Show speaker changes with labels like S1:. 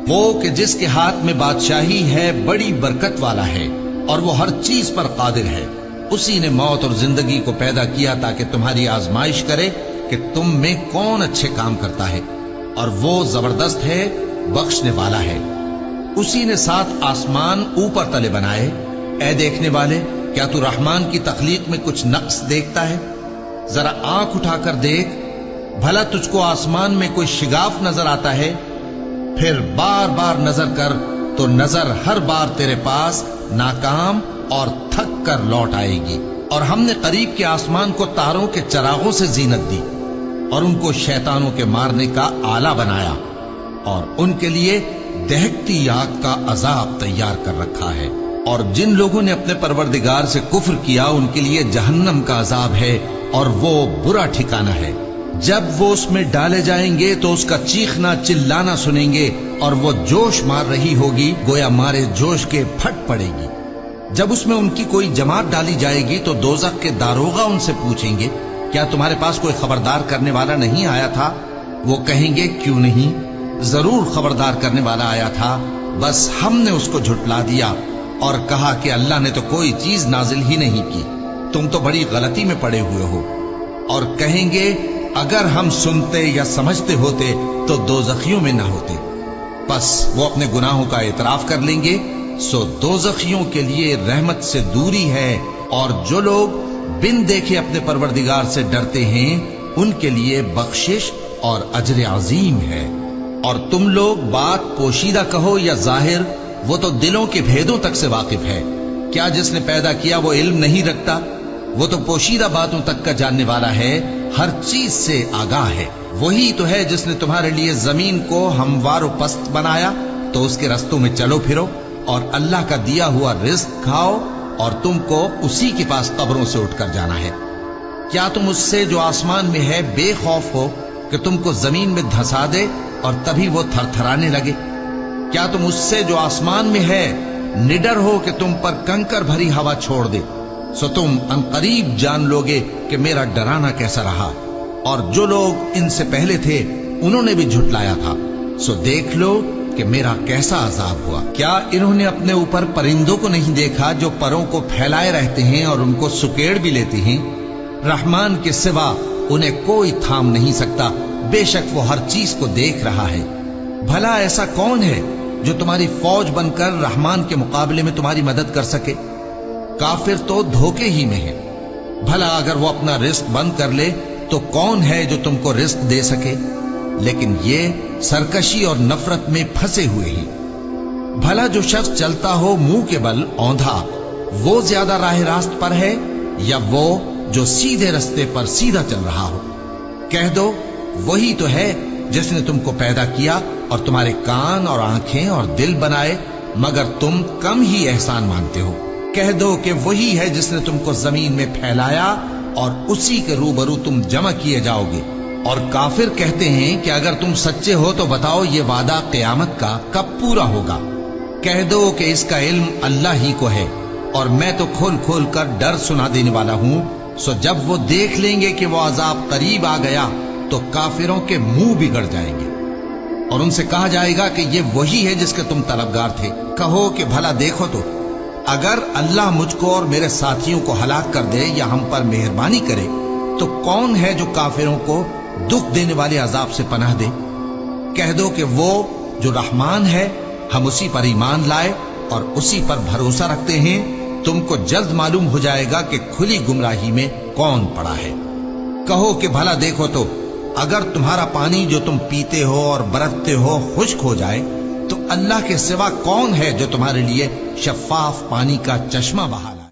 S1: وہ کہ جس کے ہاتھ میں بادشاہی ہے بڑی برکت والا ہے اور وہ ہر چیز پر قادر ہے. اسی نے موت اور زندگی کو پیدا کیا تاکہ تمہاری آزمائش کرے کہ تم میں کون اچھے کام کرتا ہے، اور وہ زبردست ہے، بخشنے والا ہے. اسی نے 7 آسمان اوپر تلے بنائے. اے دیکھنے والے، کیا تو رحمان کی تخلیق میں کچھ نقص دیکھتا ہے؟ ذرا آنکھ اٹھا کر دیکھ، بھلا تجھ کو آسمان میں کوئی شگاف نظر آتا ہے؟ پھر بار بار نظر کر تو نظر ہر بار تیرے پاس ناکام اور تھک کر لوٹ آئے گی. اور ہم نے قریب کے آسمان کو تاروں کے چراغوں سے زینت دی اور ان کو شیطانوں کے مارنے کا آلہ بنایا، اور ان کے لیے دہکتی آگ کا عذاب تیار کر رکھا ہے. اور جن لوگوں نے اپنے پروردگار سے کفر کیا ان کے لیے جہنم کا عذاب ہے، اور وہ برا ٹھکانہ ہے. جب وہ اس میں ڈالے جائیں گے تو اس کا چیخنا چلانا سنیں گے، اور وہ جوش مار رہی ہوگی گویا مارے جوش کے پھٹ پڑے گی. جب اس میں ان کی کوئی جماعت ڈالی جائے گی تو دوزخ کے داروغہ ان سے پوچھیں گے، کیا تمہارے پاس کوئی خبردار کرنے والا نہیں آیا تھا؟ وہ کہیں گے، کیوں نہیں، ضرور خبردار کرنے والا آیا تھا، بس ہم نے اس کو جھٹلا دیا اور کہا کہ اللہ نے تو کوئی چیز نازل ہی نہیں کی، تم تو بڑی غلطی میں پڑے ہوئے ہو. اور کہیں گے، اگر ہم سنتے یا سمجھتے ہوتے تو دوزخیوں میں نہ ہوتے. پس وہ اپنے گناہوں کا اعتراف کر لیں گے، سو دوزخیوں کے لیے رحمت سے دوری ہے. اور جو لوگ بن دیکھے اپنے پروردگار سے ڈرتے ہیں ان کے لیے بخشش اور اجر عظیم ہے. اور تم لوگ بات پوشیدہ کہو یا ظاہر، وہ تو دلوں کے بھیدوں تک سے واقف ہے. کیا جس نے پیدا کیا وہ علم نہیں رکھتا؟ وہ تو پوشیدہ باتوں تک کا جاننے والا ہے، ہر چیز سے آگاہ ہے. وہی تو ہے جس نے تمہارے لیے زمین کو ہموار و پست بنایا، تو اس کے رستوں میں چلو پھرو اور اللہ کا دیا ہوا رزق کھاؤ، اور تم کو اسی کے پاس قبروں سے اٹھ کر جانا ہے. کیا تم اس سے جو آسمان میں ہے بے خوف ہو کہ تم کو زمین میں دھسا دے اور تبھی وہ تھر تھرانے لگے؟ کیا تم اس سے جو آسمان میں ہے نڈر ہو کہ تم پر کنکر بھری ہوا چھوڑ دے؟ سو تم عنقریب جان لوگے کہ میرا ڈرانا کیسا رہا. اور جو لوگ ان سے پہلے تھے انہوں نے بھی جھٹلایا تھا، سو دیکھ لو کہ میرا کیسا عذاب ہوا. کیا انہوں نے اپنے اوپر پرندوں کو نہیں دیکھا جو پروں کو پھیلائے رہتے ہیں اور ان کو سکیڑ بھی لیتے ہیں؟ رحمان کے سوا انہیں کوئی تھام نہیں سکتا، بے شک وہ ہر چیز کو دیکھ رہا ہے. بھلا ایسا کون ہے جو تمہاری فوج بن کر رحمان کے مقابلے میں تمہاری مدد کر سکے؟ کافر تو دھوکے ہی میں ہے. بھلا اگر وہ اپنا رزق بند کر لے تو کون ہے جو تم کو رزق دے سکے؟ لیکن یہ سرکشی اور نفرت میں پھنسے ہوئے ہی. بھلا جو شخص چلتا ہو منہ کے بل اوندھا، وہ زیادہ راہ راست پر ہے یا وہ جو سیدھے رستے پر سیدھا چل رہا ہو؟ کہہ دو، وہی تو ہے جس نے تم کو پیدا کیا اور تمہارے کان اور آنکھیں اور دل بنائے، مگر تم کم ہی احسان مانتے ہو. کہہ دو کہ وہی ہے جس نے تم کو زمین میں پھیلایا اور اسی کے روبرو تم جمع کیے جاؤ گے. اور کافر کہتے ہیں کہ اگر تم سچے ہو تو بتاؤ یہ وعدہ قیامت کا کب پورا ہوگا؟ کہہ دو کہ اس کا علم اللہ ہی کو ہے، اور میں تو کھول کھول کر ڈر سنا دینے والا ہوں. سو جب وہ دیکھ لیں گے کہ وہ عذاب قریب آ گیا تو کافروں کے منہ بگڑ جائیں گے، اور ان سے کہا جائے گا کہ یہ وہی ہے جس کے تم طلبگار تھے. کہو کہ بھلا دیکھو تو، اگر اللہ مجھ کو اور میرے ساتھیوں کو ہلاک کر دے یا ہم پر مہربانی کرے تو کون ہے جو کافروں کو دکھ دینے والے عذاب سے پناہ دے؟ کہہ دو کہ وہ جو رحمان ہے، ہم اسی پر ایمان لائے اور اسی پر بھروسہ رکھتے ہیں. تم کو جلد معلوم ہو جائے گا کہ کھلی گمراہی میں کون پڑا ہے. کہو کہ بھلا دیکھو تو، اگر تمہارا پانی جو تم پیتے ہو اور برتتے ہو خشک ہو جائے تو اللہ کے سوا کون ہے جو تمہارے لیے شفاف پانی کا چشمہ بہا لائے؟